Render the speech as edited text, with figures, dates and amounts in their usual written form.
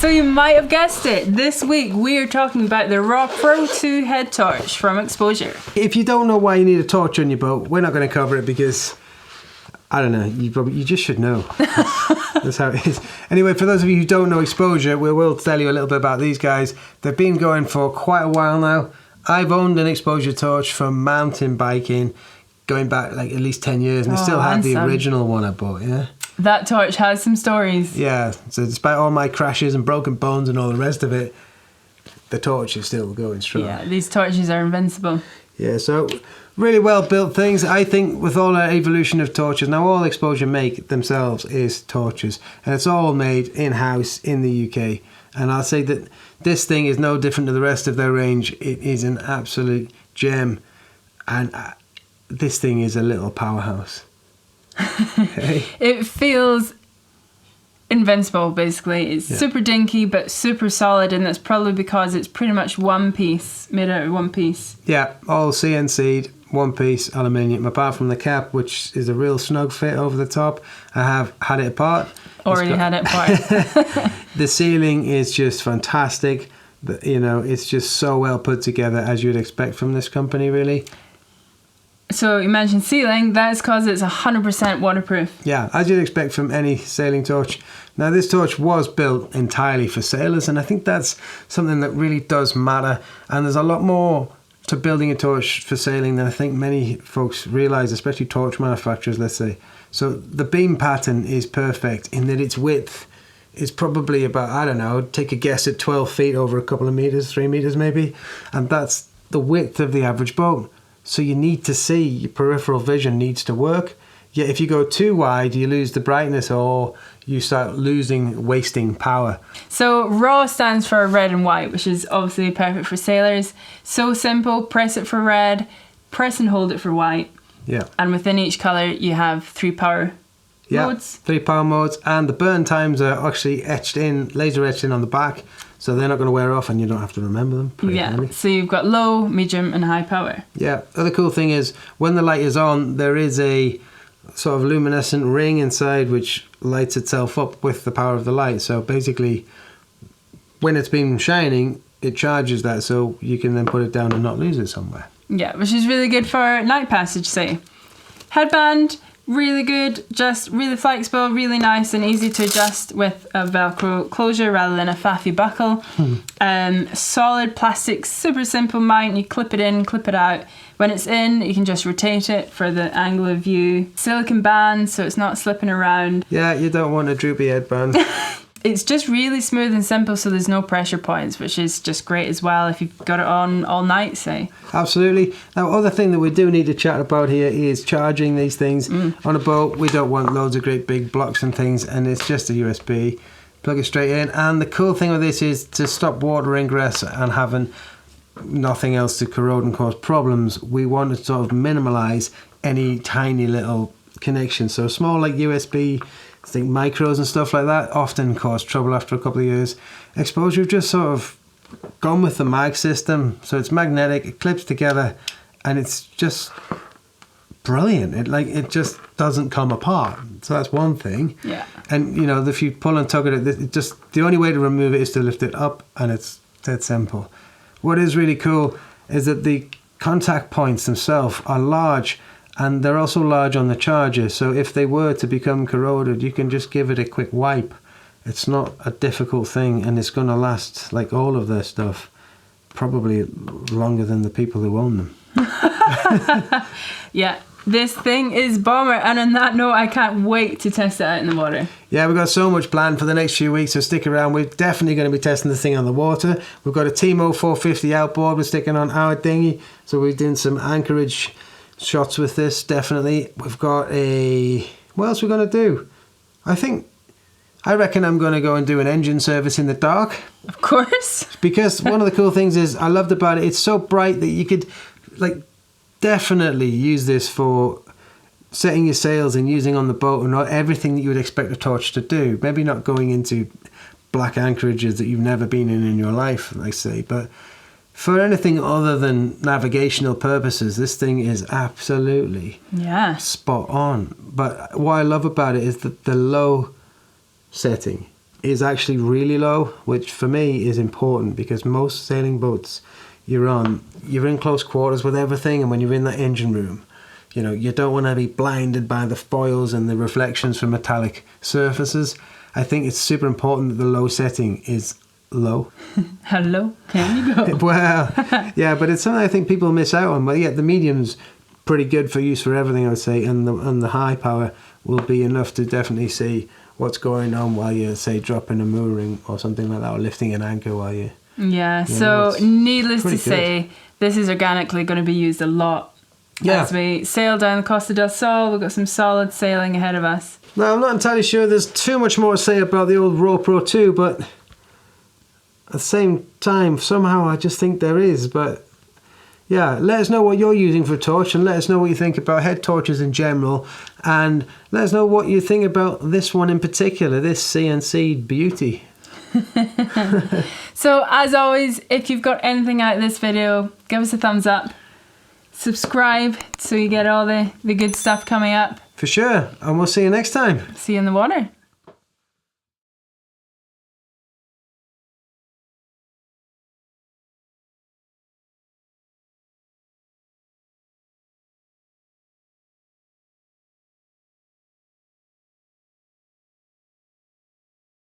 So you might have guessed it. This week we are talking about the Raw Pro 2 head torch from Exposure. If you don't know why you need a torch on your boat, we're not going to cover it because, I don't know, you just should know. That's how it is. Anyway, for those of you who don't know Exposure, we will tell you a little bit about these guys. They've been going for quite a while now. I've owned an Exposure torch from mountain biking going back like at least 10 years, and I still have the original one I bought, yeah? That torch has some stories. Yeah, so despite all my crashes and broken bones and all the rest of it, the torch is still going strong. Yeah, these torches are invincible. Yeah, so really well built things. I think with all our evolution of torches, now all Exposure make themselves is torches, and it's all made in-house in the UK. And I'll say that this thing is no different to the rest of their range. It is an absolute gem, and this thing is a little powerhouse. Hey. It feels invincible, basically. It's super dinky but super solid, and that's probably because it's pretty much one piece, made out of one piece. Yeah, all CNC'd, one piece aluminium, apart from the cap, which is a real snug fit over the top. I have had it apart. Had it apart. The ceiling is just fantastic. You know, it's just so well put together, as you'd expect from this company, really. So you mentioned ceiling, that's because it's 100% waterproof. Yeah, as you'd expect from any sailing torch. Now this torch was built entirely for sailors, and I think that's something that really does matter. And there's a lot more to building a torch for sailing than I think many folks realise, especially torch manufacturers, let's say. So the beam pattern is perfect in that its width is probably about, I don't know, take a guess at 12 feet over a couple of metres, 3 metres maybe. And that's the width of the average boat. So you need to see, your peripheral vision needs to work. Yet if you go too wide, you lose the brightness or you start wasting power. So RAW stands for red and white, which is obviously perfect for sailors. So simple, press it for red, press and hold it for white. Yeah. And within each colour you have 3 power modes. 3 power modes, and the burn times are actually laser etched in on the back. So they're not going to wear off and you don't have to remember them. Yeah, so you've got low, medium and high power. Yeah, the other cool thing is when the light is on, there is a sort of luminescent ring inside which lights itself up with the power of the light. So basically, when it's been shining, it charges that so you can then put it down and not lose it somewhere. Yeah, which is really good for night passage, say. Headband, really good, just really flexible, really nice and easy to adjust with a Velcro closure rather than a faffy buckle. Solid plastic, super simple mount. You clip it in, clip it out. When it's in, you can just rotate it for the angle of view. Silicone band, so it's not slipping around. Yeah, you don't want a droopy headband. It's just really smooth and simple, so there's no pressure points, which is just great as well if you've got it on all night, say. Absolutely. Now, other thing that we do need to chat about here is charging these things. On a boat, we don't want loads of great big blocks and things, and it's just a USB. Plug it straight in, and the cool thing with this is to stop water ingress and having nothing else to corrode and cause problems. We want to sort of minimalise any tiny little connections. So small like USB, I think micros and stuff like that often cause trouble after a couple of years. Exposure have just sort of gone with the mag system, so it's magnetic, it clips together, and it's just brilliant. It just doesn't come apart. So that's one thing. Yeah. And you know, if you pull and tug at it, the only way to remove it is to lift it up, and it's dead simple. What is really cool is that the contact points themselves are large, and they're also large on the charger, so if they were to become corroded, you can just give it a quick wipe. It's not a difficult thing, and it's going to last, like all of their stuff, probably longer than the people who own them. Yeah, this thing is bomber, and on that note, I can't wait to test it out in the water. Yeah, we've got so much planned for the next few weeks, so stick around. We're definitely going to be testing this thing on the water. We've got a Timo 450 outboard we're sticking on our dinghy, so we're doing some anchorage shots with this, definitely. We've got what else are we going to do? I reckon I'm going to go and do an engine service in the dark. Of course. Because one of the cool things is, I loved about it, it's so bright that you could definitely use this for setting your sails and using on the boat, and not everything that you would expect a torch to do. Maybe not going into black anchorages that you've never been in your life, I say, but for anything other than navigational purposes, this thing is absolutely spot on. But what I love about it is the low setting. is actually really low, which for me is important because most sailing boats you're in close quarters with everything, and when you're in that engine room, you know, you don't want to be blinded by the foils and the reflections from metallic surfaces. I think it's super important that the low setting is low. Hello, can you go? Well, yeah, but it's something I think people miss out on. But yeah, the medium's pretty good for use for everything, I would say, and the high power will be enough to definitely see what's going on while you're, say, dropping a mooring or something like that, or lifting an anchor while you... Yeah, so needless to say, this is organically going to be used a lot as we sail down the Costa del Sol. We've got some solid sailing ahead of us. Now, I'm not entirely sure there's too much more to say about the old RoPro 2, but at the same time, somehow I just think there is. But yeah, let us know what you're using for a torch, and let us know what you think about head torches in general, and let us know what you think about this one in particular, this CNC beauty. So as always, if you've got anything out of this video, give us a thumbs up, subscribe so you get all the good stuff coming up. For sure, and we'll see you next time. See you in the water.